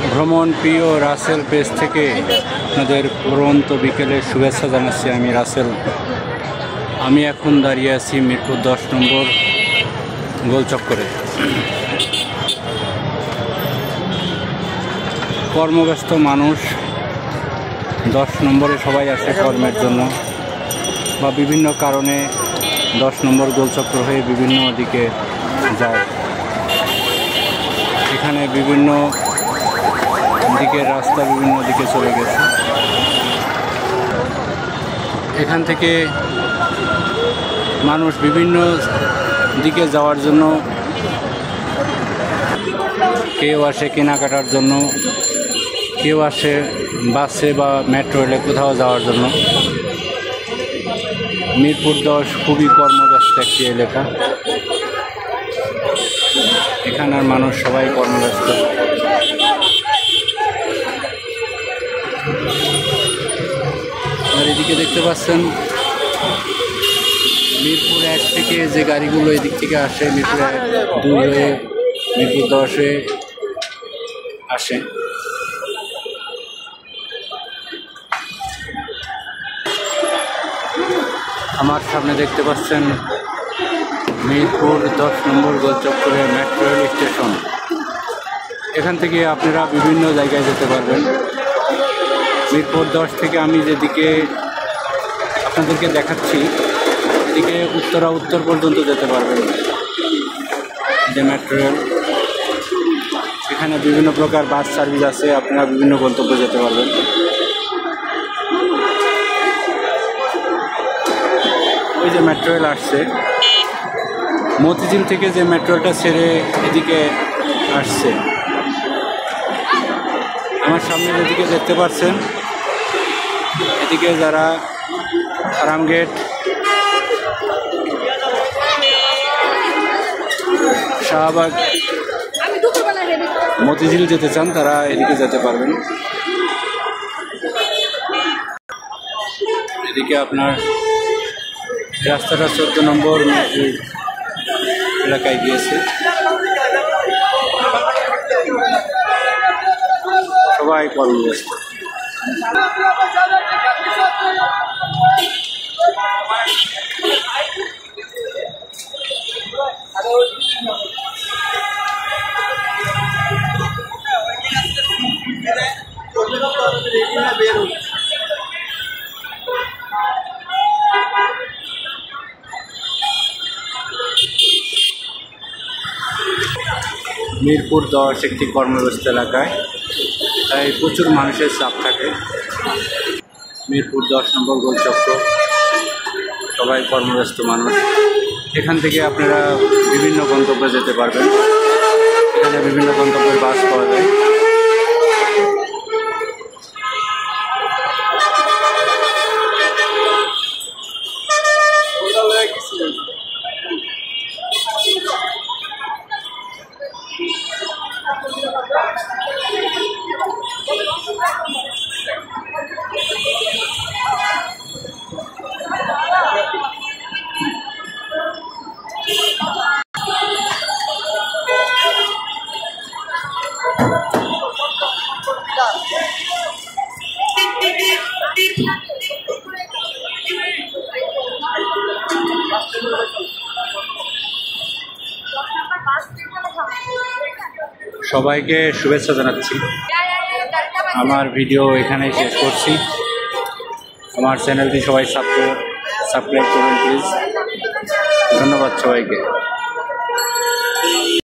ভ্রমণ প্রিয় রাসেল পেজ থেকে আপনাদের পরন্ত বিকেলের শুভেচ্ছা জানাচ্ছি। আমি রাসেল। আমি এখন দাঁড়িয়ে আছি মিরপুর 10 নম্বর গোলচক্করে। কর্মব্যস্ত মানুষ 10 নম্বরে সবাই আসে কর্মের জন্য বা বিভিন্ন কারণে 10 নম্বর গোলচক্কর হয়ে বিভিন্ন দিকে যায়। এখানে বিভিন্ন দিকে রাস্তা বিভিন্ন দিকে চলে গেছে। এখান থেকে মানুষ বিভিন্ন দিকে যাওয়ার জন্য কেউ আসে কেনাকাটার জন্য, কেউ আসে বাসে বা মেট্রো রেলে কোথাও যাওয়ার জন্য। মিরপুর 10 খুবই কর্মব্যস্ত একটি এলাকা। এখানের মানুষ সবাই কর্মব্যস্ত। আর এদিকে দেখতে পাচ্ছেন মিরপুর 1 থেকে যে গাড়িগুলো এদিক থেকে আসে মিরপুর 2 হয়ে মিরপুর 10-এ আসে। আমার সামনে দেখতে পাচ্ছেন মিরপুর 10 নম্বর গোলচক্করে মেট্রো রেল স্টেশন। এখান থেকে আপনারা বিভিন্ন জায়গায় যেতে পারবেন। মিরপুর 10 থেকে আমি যেদিকে আপনাদেরকে দেখাচ্ছি এদিকে উত্তর পর্যন্ত যেতে পারবেন। যে মেট্রো রেল, এখানে বিভিন্ন প্রকার বাস সার্ভিস আছে, আপনারা বিভিন্ন গন্তব্যে যেতে পারবেন। ওই যে মেট্রো রেল আসছে মতিঝিল থেকে, যে মেট্রো রেলটা ছেড়ে এদিকে আসছে। আমার সামনে যেদিকে দেখতে পাচ্ছেন এদিকে যারা আরামগেট, শাহবাগ, মতিঝিল যেতে চান তারা এদিকে যেতে পারবেন। এদিকে আপনার রাস্তাটা 14 নম্বর এলাকায় গিয়েছে। সবাই কর্মব্যস্ত। মিরপুর 10 একটি কর্মব্যস্ত এলাকায়, তাই প্রচুর মানুষের চাপ থাকে। মিরপুর 10 নম্বর গোলচক্কর, সবাই কর্মব্যস্ত মানুষ। এখান থেকে আপনারা বিভিন্ন গন্তব্যে যেতে পারবেন। এখানে বিভিন্ন গন্তব্যের বাস পাওয়া যায়। সবাইকে শুভেচ্ছা জানাচ্ছি। আমার ভিডিও এখানেই শেষ করছি। আমার চ্যানেলটি সবাই সাবস্ক্রাইব করুন প্লিজ। ধন্যবাদ সবাইকে।